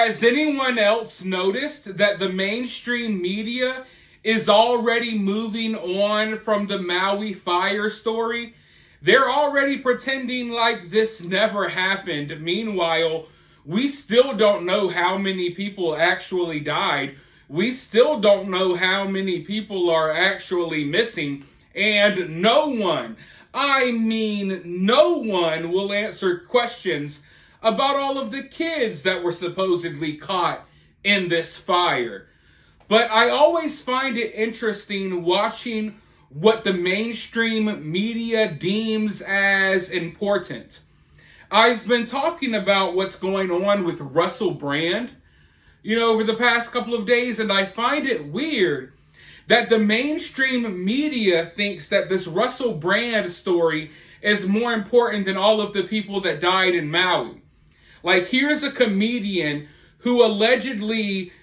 has anyone else noticed that the mainstream media is already moving on from the Maui fire story? They're already pretending like this never happened. Meanwhile, we still don't know how many people actually died. We still don't know how many people are actually missing. And no one, I mean no one, will answer questions about all of the kids that were supposedly caught in this fire. But I always find it interesting watching what the mainstream media deems as important. I've been talking about what's going on with Russell Brand, over the past couple of days, and I find it weird that the mainstream media thinks that this Russell Brand story is more important than all of the people that died in Maui. Like, here's a comedian who allegedly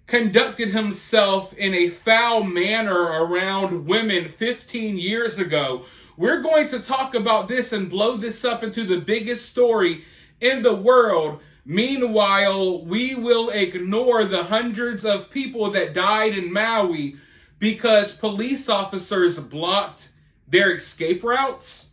conducted himself in a foul manner around women 15 years ago. We're going to talk about this and blow this up into the biggest story in the world. Meanwhile, we will ignore the hundreds of people that died in Maui because police officers blocked their escape routes.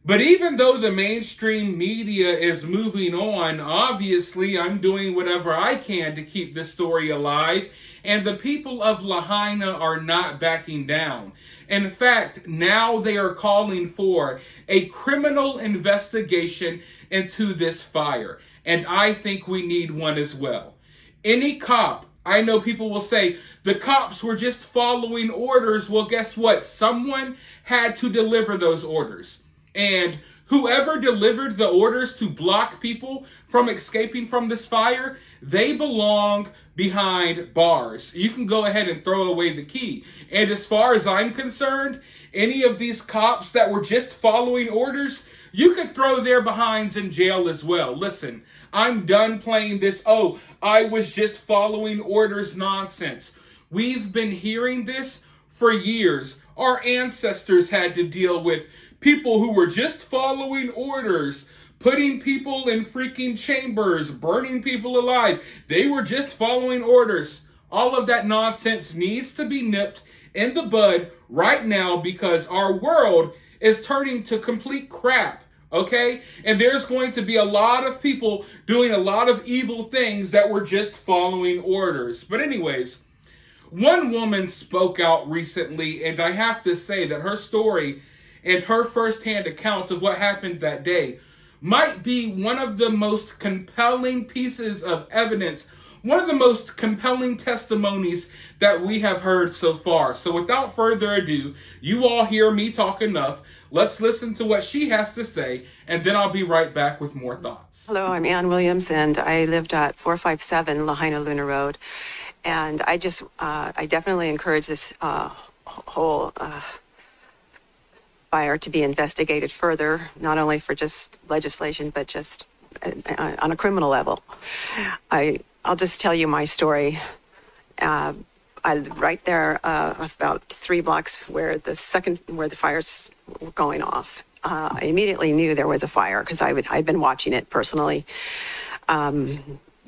But even though the mainstream media is moving on, obviously I'm doing whatever I can to keep this story alive, and the people of Lahaina are not backing down. In fact, now they are calling for a criminal investigation into this fire, and I think we need one as well. Any cop, I know people will say, the cops were just following orders. Well, guess what? Someone had to deliver those orders. And whoever delivered the orders to block people from escaping from this fire, they belong behind bars. You can go ahead and throw away the key. And as far as I'm concerned, any of these cops that were just following orders, you could throw their behinds in jail as well. Listen, I'm done playing this, I was just following orders nonsense. We've been hearing this for years. Our ancestors had to deal with people who were just following orders, putting people in freaking chambers, burning people alive. They were just following orders. All of that nonsense needs to be nipped in the bud right now because our world is turning to complete crap, okay? And there's going to be a lot of people doing a lot of evil things that were just following orders. But anyways, one woman spoke out recently, and I have to say that her story and her firsthand accounts of what happened that day might be one of the most compelling pieces of evidence, one of the most compelling testimonies that we have heard so far. So without further ado, you all hear me talk enough. Let's listen to what she has to say, and then I'll be right back with more thoughts. Hello, I'm Ann Williams, and I lived at 457 Lahaina Luna Road. And I definitely encourage this whole fire to be investigated further, not only for just legislation, but just on a criminal level. I'll just tell you my story. I right there, about 3 blocks where the fires were going off. I immediately knew there was a fire because I'd been watching it personally,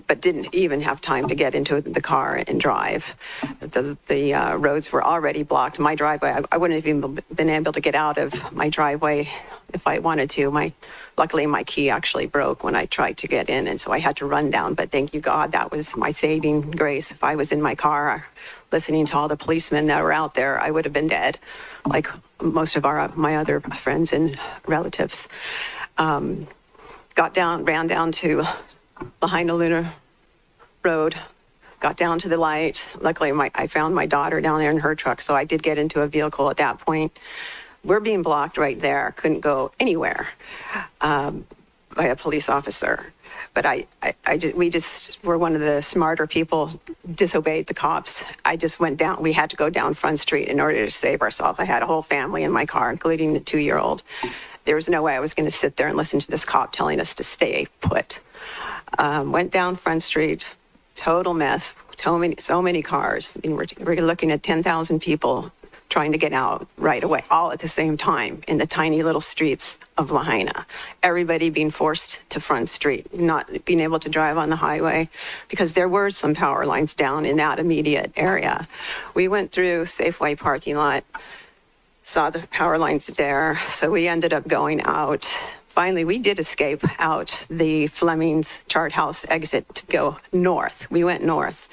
but didn't even have time to get into the car and drive. The roads were already blocked. My driveway, I wouldn't have even been able to get out of my driveway if I wanted to. Luckily, my key actually broke when I tried to get in, and so I had to run down. But thank you, God, that was my saving grace. If I was in my car listening to all the policemen that were out there, I would have been dead, like most of my other friends and relatives. Ran down to Lahaina Luna Road, got down to the light. Luckily, I found my daughter down there in her truck, so I did get into a vehicle at that point. We're being blocked right there. Couldn't go anywhere by a police officer. But we were one of the smarter people, disobeyed the cops. I just went down. We had to go down Front Street in order to save ourselves. I had a whole family in my car, including the 2-year-old. There was no way I was going to sit there and listen to this cop telling us to stay put. Went down Front Street, total mess, so many cars. I mean, we're looking at 10,000 people trying to get out right away, all at the same time in the tiny little streets of Lahaina. Everybody being forced to Front Street, not being able to drive on the highway because there were some power lines down in that immediate area. We went through Safeway parking lot, saw the power lines there, so we ended up going out. Finally, we did escape out the Fleming's Chart House exit to go north. We went north.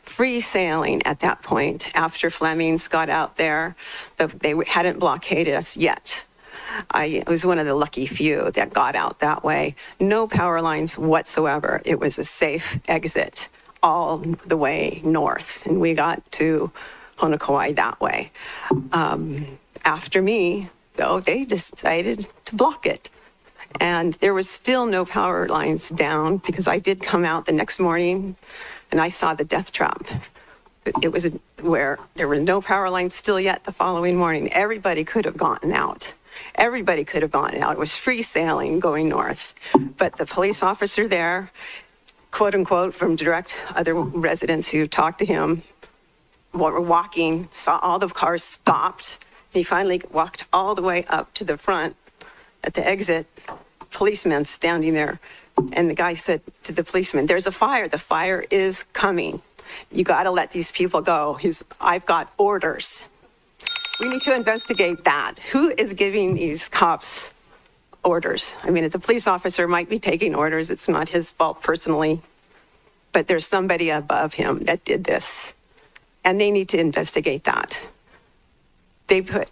Free sailing at that point after Fleming's got out there. They hadn't blockaded us yet. I was one of the lucky few that got out that way. No power lines whatsoever. It was a safe exit all the way north. And we got to Honokawai that way. After me, though, they decided to block it. And there was still no power lines down because I did come out the next morning and I saw the death trap. It was where there were no power lines still yet the following morning. Everybody could have gotten out. Everybody could have gotten out. It was free sailing going north. But the police officer there, quote unquote, from direct other residents who talked to him, were walking, saw all the cars stopped. He finally walked all the way up to the front at the exit, policeman standing there. And the guy said to the policeman, "There's a fire. The fire is coming. You got to let these people go. I've got orders." We need to investigate that. Who is giving these cops orders? I mean, the police officer might be taking orders. It's not his fault personally. But there's somebody above him that did this. And they need to investigate that.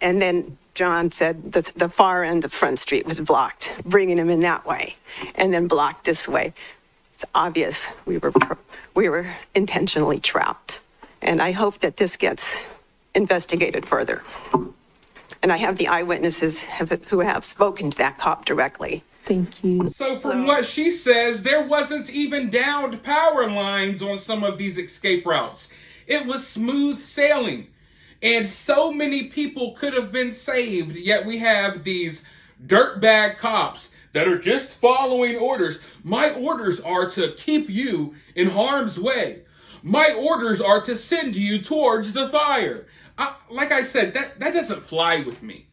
And then John said the far end of Front Street was blocked, bringing him in that way, and then blocked this way. It's obvious we were intentionally trapped. And I hope that this gets investigated further. And I have the eyewitnesses who have spoken to that cop directly. Thank you. So from what she says, there wasn't even downed power lines on some of these escape routes. It was smooth sailing. And so many people could have been saved, yet we have these dirtbag cops that are just following orders. My orders are to keep you in harm's way. My orders are to send you towards the fire. Like I said, that doesn't fly with me.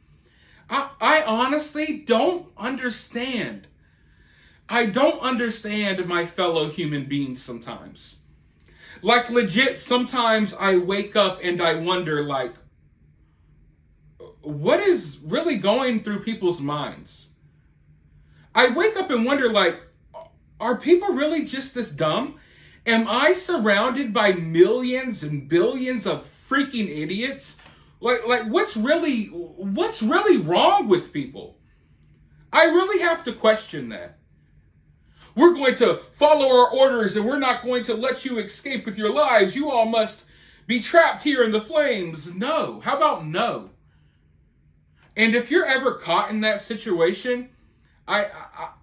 I honestly don't understand. I don't understand my fellow human beings sometimes. Like, legit, sometimes I wake up and I wonder, like, what is really going through people's minds? I wake up and wonder, like, are people really just this dumb? Am I surrounded by millions and billions of freaking idiots? Like, what's really wrong with people? I really have to question that. We're going to follow our orders and we're not going to let you escape with your lives. You all must be trapped here in the flames. No. How about no? And if you're ever caught in that situation, I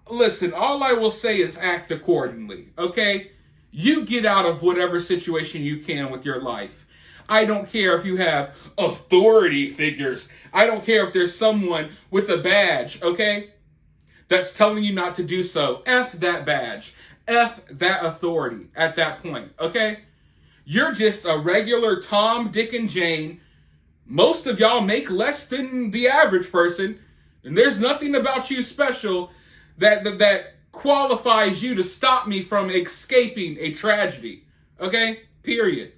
listen, all I will say is act accordingly, okay? You get out of whatever situation you can with your life. I don't care if you have authority figures. I don't care if there's someone with a badge, okay? That's telling you not to do so. F that badge. F that authority at that point, okay? You're just a regular Tom, Dick, and Jane. Most of y'all make less than the average person, and there's nothing about you special that qualifies you to stop me from escaping a tragedy, okay? Period.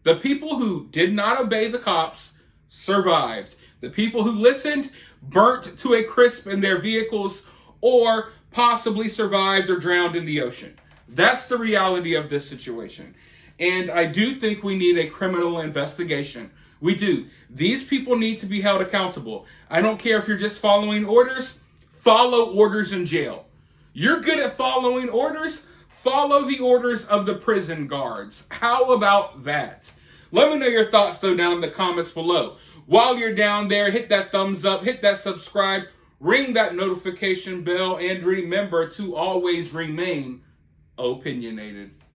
The people who did not obey the cops survived. The people who listened burnt to a crisp in their vehicles or possibly survived or drowned in the ocean. That's the reality of this situation. And I do think we need a criminal investigation. We do. These people need to be held accountable. I don't care if you're just following orders. Follow orders in jail. You're good at following orders. Follow the orders of the prison guards. How about that? Let me know your thoughts, though, down in the comments below. While you're down there, hit that thumbs up, hit that subscribe, ring that notification bell, and remember to always remain opinionated.